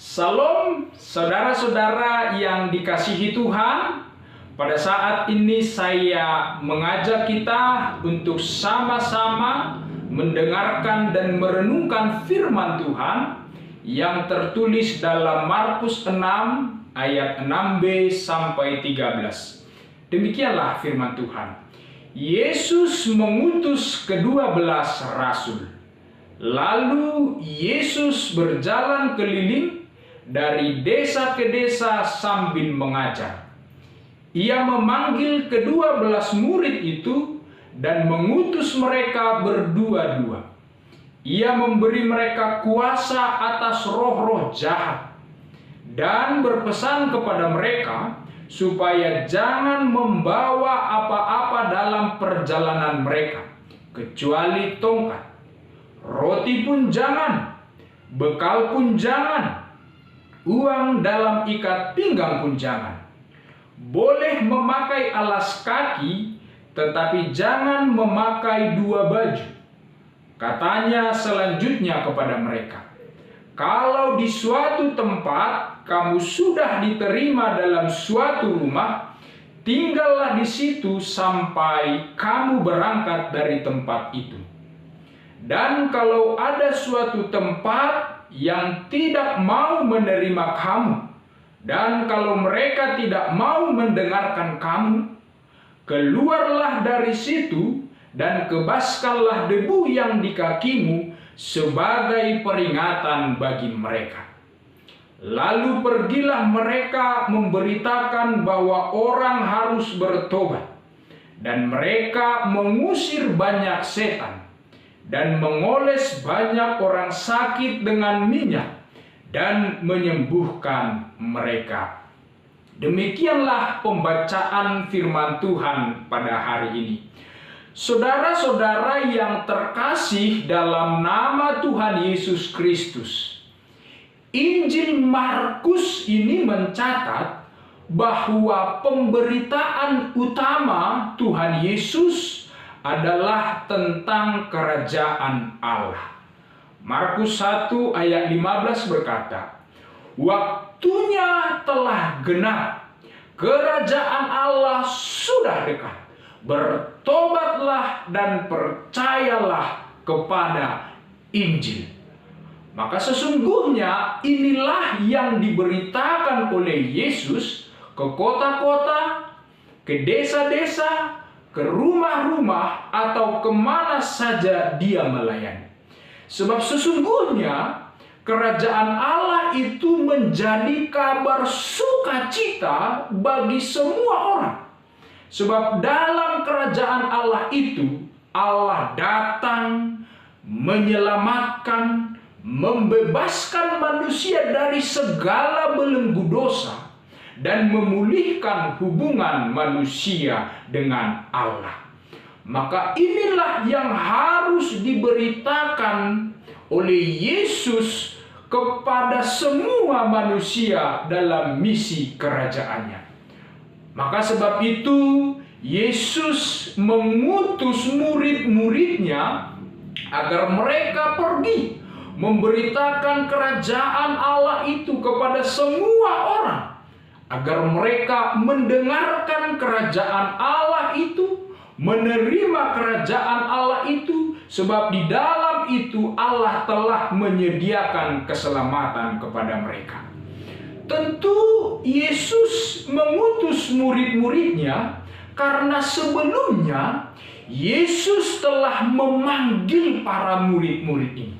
Salam saudara-saudara yang dikasihi Tuhan. Pada saat ini saya mengajak kita untuk sama-sama mendengarkan dan merenungkan firman Tuhan yang tertulis dalam Markus 6 ayat 6b sampai 13. Demikianlah firman Tuhan. Yesus mengutus ke-12 rasul. Lalu Yesus berjalan keliling dari desa ke desa sambil mengajar. Ia memanggil ke-12 murid itu dan mengutus mereka berdua-dua. Ia memberi mereka kuasa atas roh-roh jahat dan berpesan kepada mereka supaya jangan membawa apa-apa dalam perjalanan mereka kecuali tongkat. Roti pun jangan, bekal pun jangan, uang dalam ikat pinggang pun jangan. Boleh memakai alas kaki, tetapi jangan memakai dua baju. Katanya selanjutnya kepada mereka, kalau di suatu tempat kamu sudah diterima dalam suatu rumah, tinggallah di situ sampai kamu berangkat dari tempat itu. Dan kalau ada suatu tempat yang tidak mau menerima kamu, dan kalau mereka tidak mau mendengarkan kamu, keluarlah dari situ dan kebaskanlah debu yang di kakimu sebagai peringatan bagi mereka. Lalu pergilah mereka memberitakan bahwa orang harus bertobat, dan mereka mengusir banyak setan dan mengoles banyak orang sakit dengan minyak dan menyembuhkan mereka. Demikianlah pembacaan firman Tuhan pada hari ini. Saudara-saudara yang terkasih dalam nama Tuhan Yesus Kristus, Injil Markus ini mencatat bahwa pemberitaan utama Tuhan Yesus adalah tentang kerajaan Allah. Markus 1 ayat 15 berkata, waktunya telah genap, kerajaan Allah sudah dekat. Bertobatlah dan percayalah kepada Injil. Maka sesungguhnya inilah yang diberitakan oleh Yesus ke kota-kota, ke desa-desa, ke rumah-rumah, atau kemana saja dia melayani. Sebab sesungguhnya kerajaan Allah itu menjadi kabar sukacita bagi semua orang. Sebab dalam kerajaan Allah itu, Allah datang menyelamatkan, membebaskan manusia dari segala belenggu dosa, dan memulihkan hubungan manusia dengan Allah. Maka inilah yang harus diberitakan oleh Yesus kepada semua manusia dalam misi kerajaannya. Maka sebab itu Yesus mengutus murid-muridnya agar mereka pergi memberitakan kerajaan Allah itu kepada semua orang, agar mereka mendengarkan kerajaan Allah itu, menerima kerajaan Allah itu, sebab di dalam itu Allah telah menyediakan keselamatan kepada mereka. Tentu Yesus mengutus murid-muridnya karena sebelumnya Yesus telah memanggil para murid-murid ini.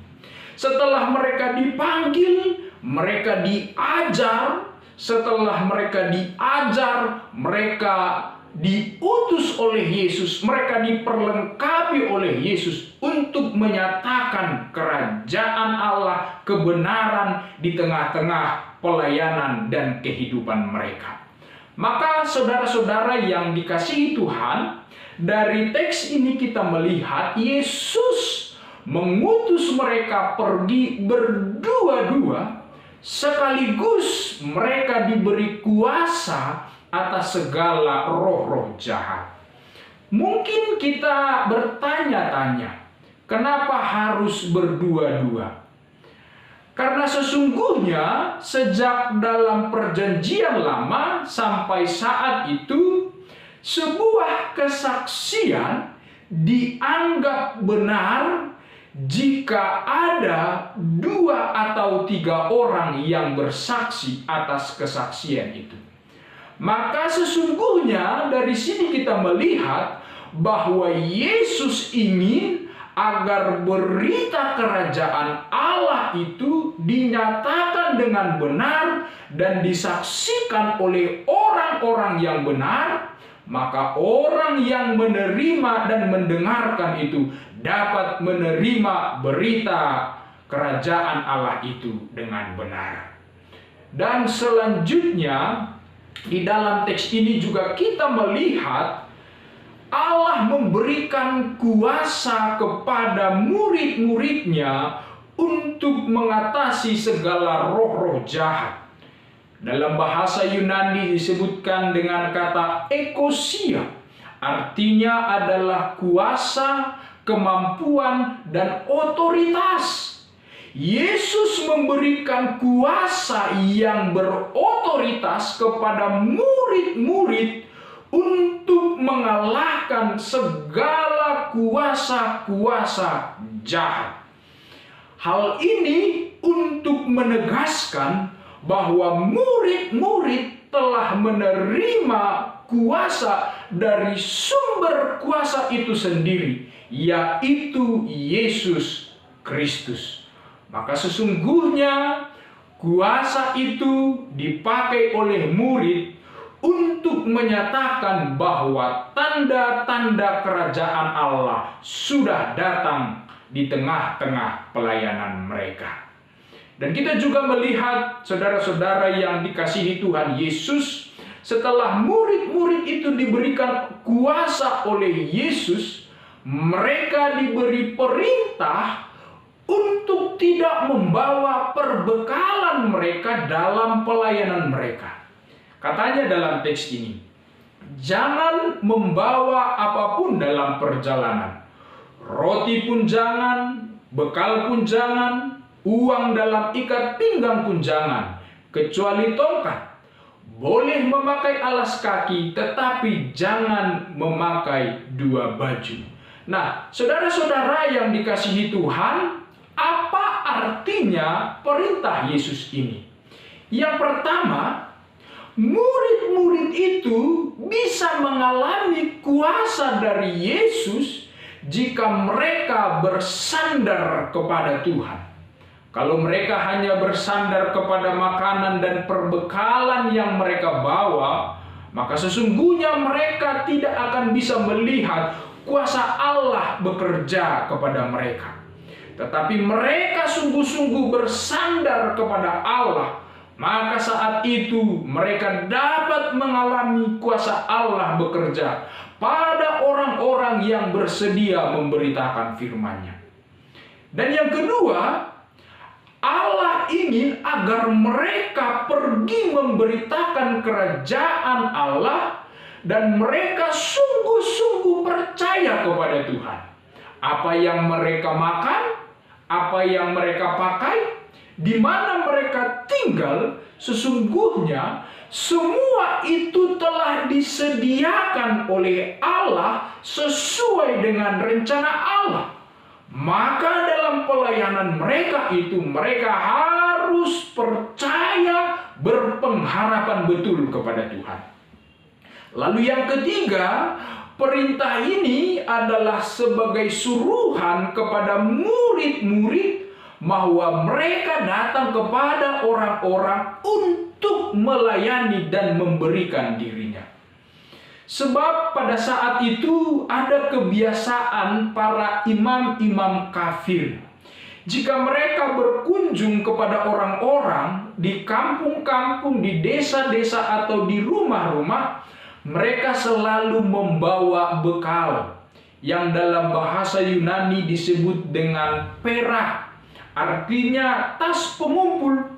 Setelah mereka dipanggil, mereka diajar. Setelah mereka diajar, mereka diutus oleh Yesus, mereka diperlengkapi oleh Yesus untuk menyatakan kerajaan Allah, kebenaran di tengah-tengah pelayanan dan kehidupan mereka. Maka saudara-saudara yang dikasihi Tuhan, dari teks ini kita melihat Yesus mengutus mereka pergi berdua-dua, sekaligus mereka diberi kuasa atas segala roh-roh jahat. Mungkin kita bertanya-tanya, kenapa harus berdua-dua? Karena sesungguhnya sejak dalam perjanjian lama sampai saat itu, sebuah kesaksian dianggap benar jika ada 2 atau 3 orang yang bersaksi atas kesaksian itu. Maka sesungguhnya dari sini kita melihat bahwa Yesus ingin agar berita kerajaan Allah itu dinyatakan dengan benar dan disaksikan oleh orang-orang yang benar, maka orang yang menerima dan mendengarkan itu dapat menerima berita kerajaan Allah itu dengan benar. Dan selanjutnya di dalam teks ini juga kita melihat Allah memberikan kuasa kepada murid-muridnya untuk mengatasi segala roh-roh jahat. Dalam bahasa Yunani disebutkan dengan kata ekosia. Artinya adalah kuasa, kemampuan, dan otoritas. Yesus memberikan kuasa yang berotoritas kepada murid-murid untuk mengalahkan segala kuasa-kuasa jahat. Hal ini untuk menegaskan bahwa murid-murid telah menerima kuasa dari sumber kuasa itu sendiri, yaitu Yesus Kristus. Maka sesungguhnya kuasa itu dipakai oleh murid untuk menyatakan bahwa tanda-tanda kerajaan Allah sudah datang di tengah-tengah pelayanan mereka. Dan kita juga melihat saudara-saudara yang dikasihi Tuhan Yesus, setelah murid-murid itu diberikan kuasa oleh Yesus, mereka diberi perintah untuk tidak membawa perbekalan mereka dalam pelayanan mereka. Katanya dalam teks ini, jangan membawa apapun dalam perjalanan. Roti pun jangan, bekal pun jangan, uang dalam ikat pinggang pun jangan, kecuali tongkat. Boleh memakai alas kaki, tetapi jangan memakai 2 baju. Nah, saudara-saudara yang dikasihi Tuhan, apa artinya perintah Yesus ini? Yang pertama, murid-murid itu bisa mengalami kuasa dari Yesus jika mereka bersandar kepada Tuhan. Kalau mereka hanya bersandar kepada makanan dan perbekalan yang mereka bawa, maka sesungguhnya mereka tidak akan bisa melihat kuasa Allah bekerja kepada mereka. Tetapi mereka sungguh-sungguh bersandar kepada Allah, maka saat itu mereka dapat mengalami kuasa Allah bekerja pada orang-orang yang bersedia memberitakan firman-Nya. Dan yang kedua, Allah ingin agar mereka pergi memberitakan kerajaan Allah dan mereka sungguh-sungguh percaya kepada Tuhan. Apa yang mereka makan, apa yang mereka pakai, di mana mereka tinggal, sesungguhnya semua itu telah disediakan oleh Allah sesuai dengan rencana Allah. Maka dalam pelayanan mereka itu, mereka harus percaya, berpengharapan betul kepada Tuhan. Lalu yang ketiga, perintah ini adalah sebagai suruhan kepada murid-murid bahwa mereka datang kepada orang-orang untuk melayani dan memberikan dirinya. Sebab pada saat itu ada kebiasaan para imam-imam kafir. Jika mereka berkunjung kepada orang-orang di kampung-kampung, di desa-desa atau di rumah-rumah, mereka selalu membawa bekal yang dalam bahasa Yunani disebut dengan perak. Artinya tas pengumpul.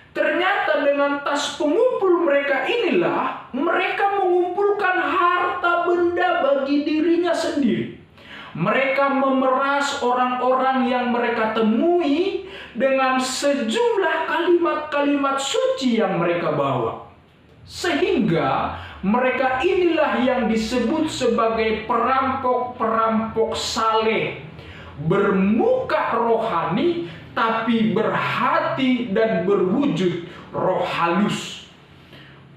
Ternyata dengan tas pengumpul mereka inilah mereka mengumpulkan harta benda bagi dirinya sendiri. Mereka memeras orang-orang yang mereka temui dengan sejumlah kalimat-kalimat suci yang mereka bawa. Sehingga mereka inilah yang disebut sebagai perampok-perampok saleh, bermuka rohani tapi berhati dan berwujud roh halus.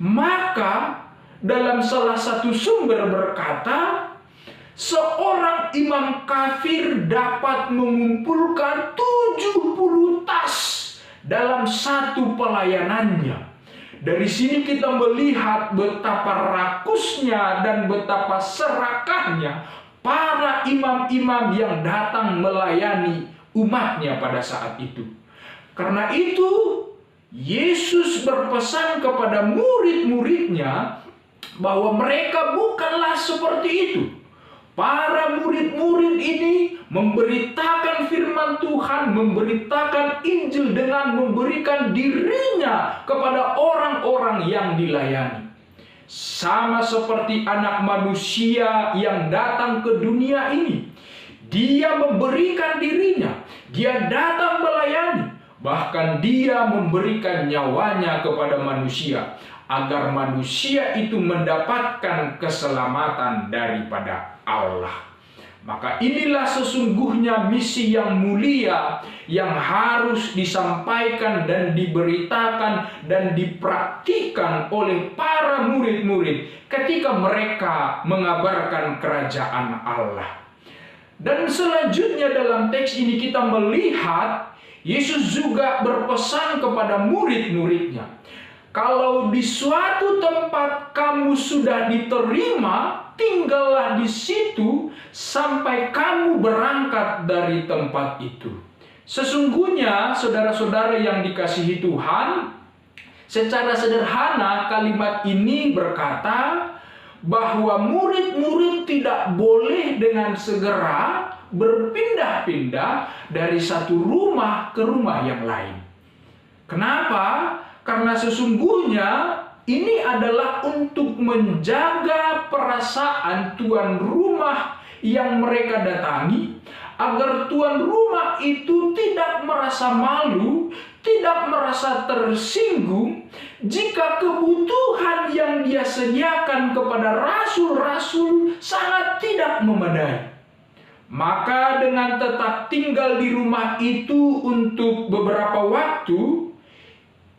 Maka dalam salah satu sumber berkata, seorang imam kafir dapat mengumpulkan 70 tas dalam satu pelayanannya. Dari sini kita melihat betapa rakusnya dan betapa serakahnya para imam-imam yang datang melayani umatnya pada saat itu. Karena itu, Yesus berpesan kepada murid-muridnya bahwa mereka bukanlah seperti itu. Para murid-murid ini memberitakan firman Tuhan, memberitakan Injil dengan memberikan dirinya kepada orang-orang yang dilayani. Sama seperti anak manusia yang datang ke dunia ini. Dia memberikan dirinya, dia datang melayani, bahkan dia memberikan nyawanya kepada manusia, agar manusia itu mendapatkan keselamatan daripada Allah. Maka inilah sesungguhnya misi yang mulia yang harus disampaikan dan diberitakan dan dipraktikkan oleh para murid-murid ketika mereka mengabarkan kerajaan Allah. Dan selanjutnya dalam teks ini kita melihat Yesus juga berpesan kepada murid-muridnya. Kalau di suatu tempat kamu sudah diterima, tinggallah di situ sampai kamu berangkat dari tempat itu. Sesungguhnya saudara-saudara yang dikasihi Tuhan, secara sederhana kalimat ini berkata bahwa murid-murid tidak boleh dengan segera berpindah-pindah dari satu rumah ke rumah yang lain. Kenapa? Karena sesungguhnya ini adalah untuk menjaga perasaan tuan rumah yang mereka datangi, agar tuan rumah itu tidak merasa malu, tidak merasa tersinggung jika kebutuhan yang dia sediakan kepada rasul-rasul sangat tidak memadai. Maka dengan tetap tinggal di rumah itu untuk beberapa waktu,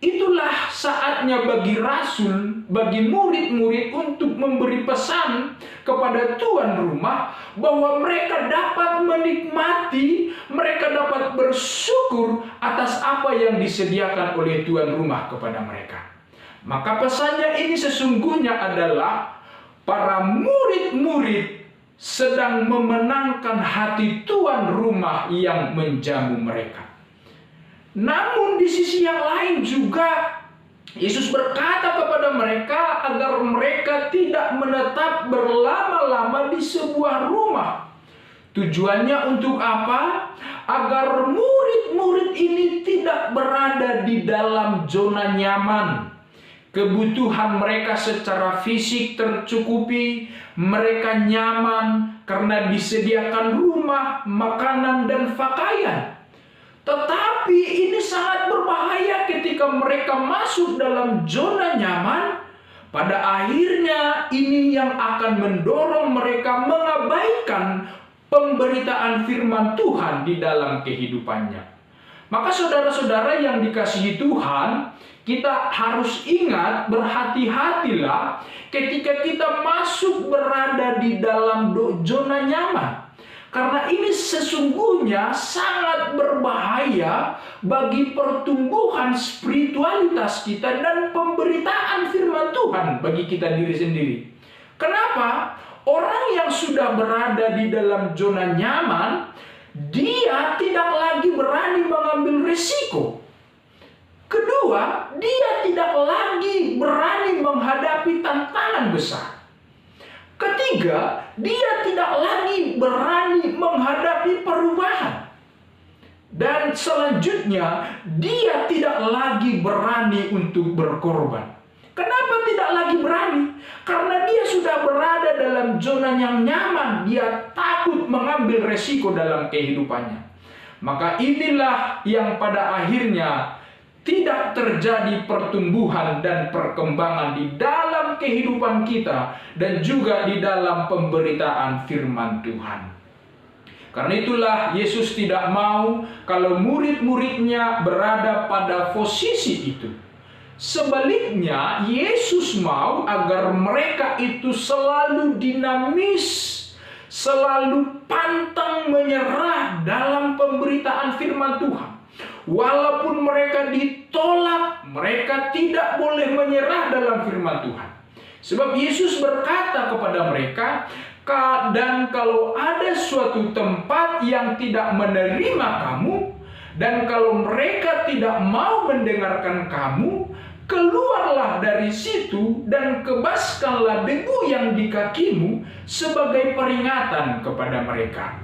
itulah saatnya bagi rasul, bagi murid-murid untuk memberi pesan kepada tuan rumah bahwa mereka dapat menikmati, mereka dapat bersyukur atas apa yang disediakan oleh tuan rumah kepada mereka. Maka pesannya ini sesungguhnya adalah para murid-murid sedang memenangkan hati tuan rumah yang menjamu mereka. Namun di sisi yang lain juga Yesus berkata kepada mereka agar mereka tidak menetap berlama-lama di sebuah rumah. Tujuannya untuk apa? Agar murid-murid ini tidak berada di dalam zona nyaman. Kebutuhan mereka secara fisik tercukupi, mereka nyaman karena disediakan rumah, makanan, dan pakaian. Tetapi ini sangat berbahaya ketika mereka masuk dalam zona nyaman. Pada akhirnya ini yang akan mendorong mereka mengabaikan pemberitaan firman Tuhan di dalam kehidupannya. Maka saudara-saudara yang dikasihi Tuhan, kita harus ingat, berhati-hatilah ketika kita masuk berada di dalam zona nyaman. Karena ini sesungguhnya sangat berbahaya bagi pertumbuhan spiritualitas kita dan pemberitaan firman Tuhan bagi kita diri sendiri. Kenapa? Orang yang sudah berada di dalam zona nyaman, dia tidak lagi berani mengambil risiko. Kedua, dia tidak lagi berani menghadapi tantangan besar. Ketiga, dia tidak lagi berani menghadapi perubahan. Dan selanjutnya, dia tidak lagi berani untuk berkorban. Kenapa tidak lagi berani? Karena dia sudah berada dalam zona yang nyaman. Dia takut mengambil resiko dalam kehidupannya. maka inilah yang pada akhirnya tidak terjadi pertumbuhan dan perkembangan di dalam kehidupan kita dan juga di dalam pemberitaan firman Tuhan. Karena itulah Yesus tidak mau kalau murid-muridnya berada pada posisi itu. Sebaliknya, Yesus mau agar mereka itu selalu dinamis, selalu pantang menyerah dalam pemberitaan firman Tuhan. Walaupun mereka ditolak, mereka tidak boleh menyerah dalam firman Tuhan. Sebab Yesus berkata kepada mereka, dan kalau ada suatu tempat yang tidak menerima kamu, dan kalau mereka tidak mau mendengarkan kamu, keluarlah dari situ dan kebaskanlah debu yang di kakimu sebagai peringatan kepada mereka.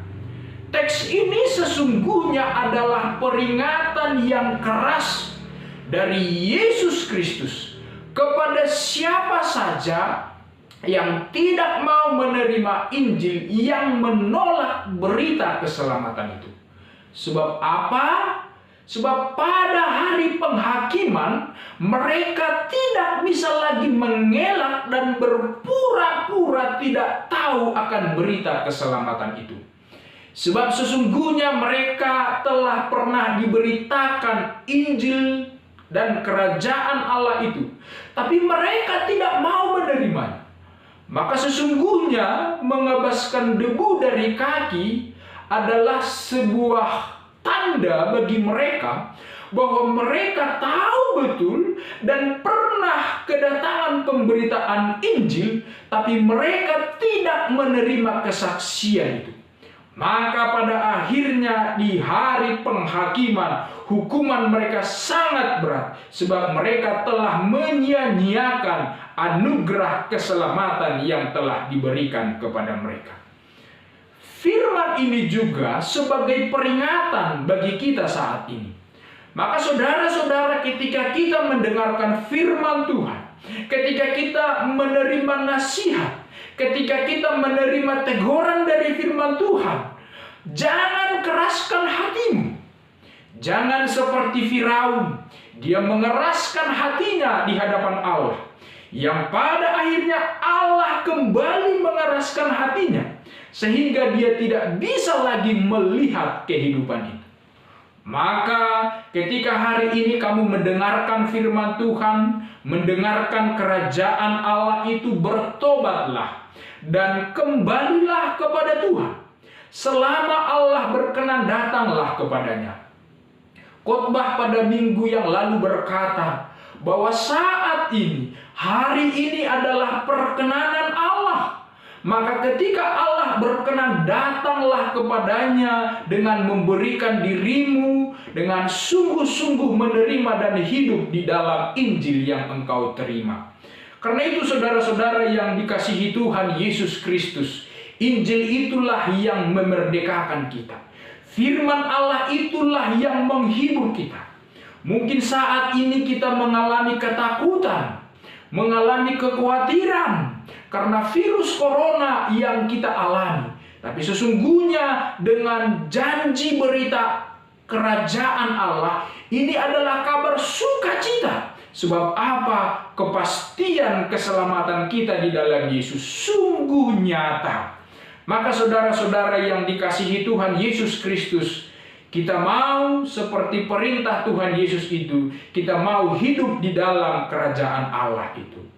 Teks ini sesungguhnya adalah peringatan yang keras dari Yesus Kristus kepada siapa saja yang tidak mau menerima Injil, yang menolak berita keselamatan itu. Sebab apa? Sebab pada hari penghakiman mereka tidak bisa lagi mengelak dan berpura-pura tidak tahu akan berita keselamatan itu. Sebab sesungguhnya mereka telah pernah diberitakan Injil dan kerajaan Allah itu, tapi mereka tidak mau menerimanya. Maka sesungguhnya mengebaskan debu dari kaki adalah sebuah tanda bagi mereka bahwa mereka tahu betul dan pernah kedatangan pemberitaan Injil, tapi mereka tidak menerima kesaksian itu. Maka pada akhirnya di hari penghakiman, hukuman mereka sangat berat, sebab mereka telah menyia-nyiakan anugerah keselamatan yang telah diberikan kepada mereka. Firman ini juga sebagai peringatan bagi kita saat ini. Maka saudara-saudara, ketika kita mendengarkan firman Tuhan, ketika kita menerima nasihat, ketika kita menerima teguran dari firman Tuhan, jangan keraskan hatimu. Jangan seperti Firaun, dia mengeraskan hatinya di hadapan Allah, yang pada akhirnya Allah kembali mengeraskan hatinya, sehingga dia tidak bisa lagi melihat kehidupan itu. Maka ketika hari ini kamu mendengarkan firman Tuhan, mendengarkan kerajaan Allah itu, bertobatlah dan kembalilah kepada Tuhan. Selama Allah berkenan, datanglah kepadanya. Khotbah pada minggu yang lalu berkata bahwa saat ini, hari ini adalah perkenanan Allah. Maka ketika Allah berkenan, datanglah kepadanya dengan memberikan dirimu, dengan sungguh-sungguh menerima dan hidup di dalam Injil yang engkau terima. Karena itu saudara-saudara yang dikasihi Tuhan Yesus Kristus, Injil itulah yang memerdekakan kita. Firman Allah itulah yang menghibur kita. Mungkin saat ini kita mengalami ketakutan, mengalami kekhawatiran karena virus corona yang kita alami. Tapi sesungguhnya dengan janji berita kerajaan Allah, ini adalah kabar sukacita. Sebab apa? Kepastian keselamatan kita di dalam Yesus sungguh nyata. Maka saudara-saudara yang dikasihi Tuhan Yesus Kristus, kita mau seperti perintah Tuhan Yesus itu, kita mau hidup di dalam kerajaan Allah itu.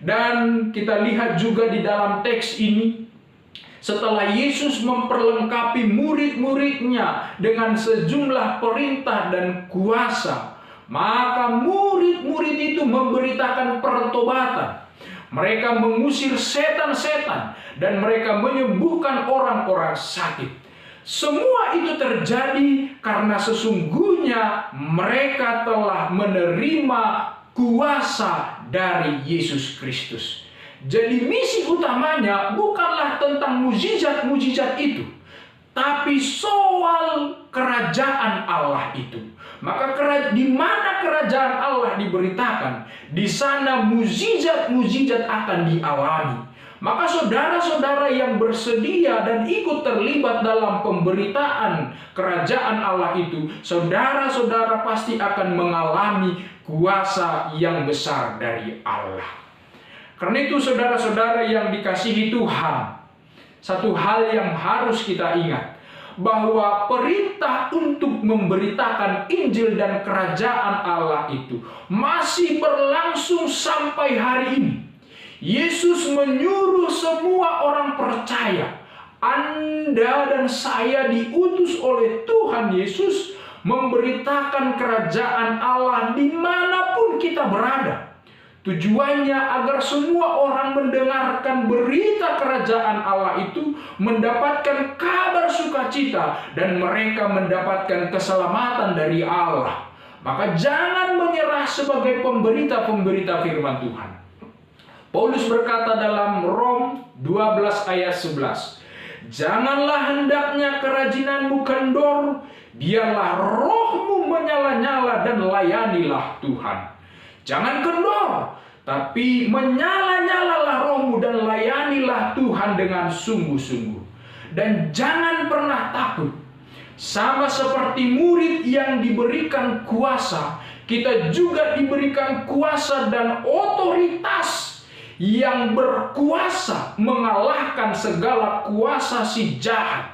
Dan kita lihat juga di dalam teks ini, setelah Yesus memperlengkapi murid-muridnya dengan sejumlah perintah dan kuasa, maka murid-murid itu memberitakan pertobatan. Mereka mengusir setan-setan dan mereka menyembuhkan orang-orang sakit. Semua itu terjadi karena sesungguhnya mereka telah menerima kuasa dari Yesus Kristus. Jadi misi utamanya bukanlah tentang mujizat-mujizat itu, tapi soal kerajaan Allah itu. Maka di mana kerajaan Allah diberitakan, di sana mujizat-mujizat akan dialami. Maka saudara-saudara yang bersedia dan ikut terlibat dalam pemberitaan kerajaan Allah itu, saudara-saudara pasti akan mengalami kuasa yang besar dari Allah. Karena itu saudara-saudara yang dikasihi Tuhan, satu hal yang harus kita ingat, bahwa perintah untuk memberitakan Injil dan kerajaan Allah itu masih berlangsung sampai hari ini. Yesus menyuruh semua orang percaya, Anda dan saya diutus oleh Tuhan Yesus memberitakan kerajaan Allah dimanapun kita berada. Tujuannya agar semua orang mendengarkan berita kerajaan Allah itu mendapatkan kabar sukacita dan mereka mendapatkan keselamatan dari Allah. Maka jangan menyerah sebagai pemberita-pemberita firman Tuhan. Paulus berkata dalam Rom 12 ayat 11, janganlah hendaknya kerajinanmu kendor, biarlah rohmu menyala-nyala dan layanilah Tuhan. Jangan kendor, tapi menyala-nyalalah rohmu dan layanilah Tuhan dengan sungguh-sungguh. Dan jangan pernah takut. Sama seperti murid yang diberikan kuasa, kita juga diberikan kuasa dan otoritas yang berkuasa mengalahkan segala kuasa si jahat.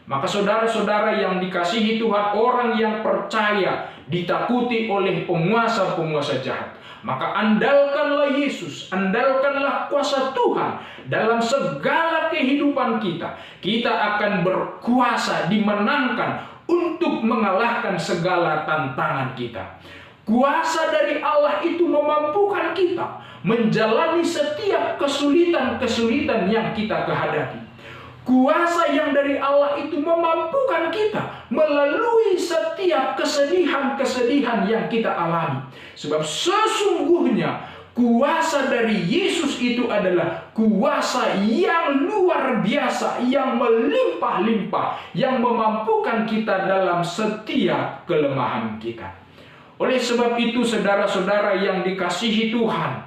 Maka saudara-saudara yang dikasihi Tuhan, orang yang percaya ditakuti oleh penguasa-penguasa jahat. Maka andalkanlah Yesus, andalkanlah kuasa Tuhan dalam segala kehidupan kita. Kita akan berkuasa, dimenangkan untuk mengalahkan segala tantangan kita. Kuasa dari Allah itu memampukan kita menjalani setiap kesulitan-kesulitan yang kita hadapi. Kuasa yang dari Allah itu memampukan kita melalui setiap kesedihan-kesedihan yang kita alami. Sebab sesungguhnya kuasa dari Yesus itu adalah kuasa yang luar biasa, yang melimpah-limpah, yang memampukan kita dalam setiap kelemahan kita. Oleh sebab itu saudara-saudara yang dikasihi Tuhan,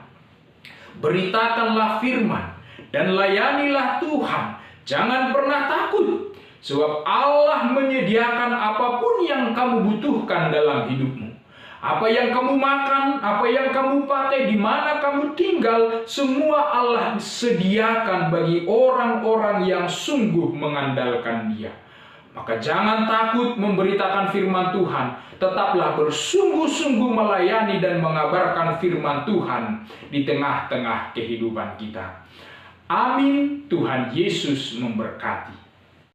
beritakanlah firman dan layanilah Tuhan. Jangan pernah takut, sebab Allah menyediakan apapun yang kamu butuhkan dalam hidupmu. Apa yang kamu makan, apa yang kamu pakai, di mana kamu tinggal, semua Allah sediakan bagi orang-orang yang sungguh mengandalkan Dia. Maka jangan takut memberitakan firman Tuhan, tetaplah bersungguh-sungguh melayani dan mengabarkan firman Tuhan di tengah-tengah kehidupan kita. Amin. Tuhan Yesus memberkati.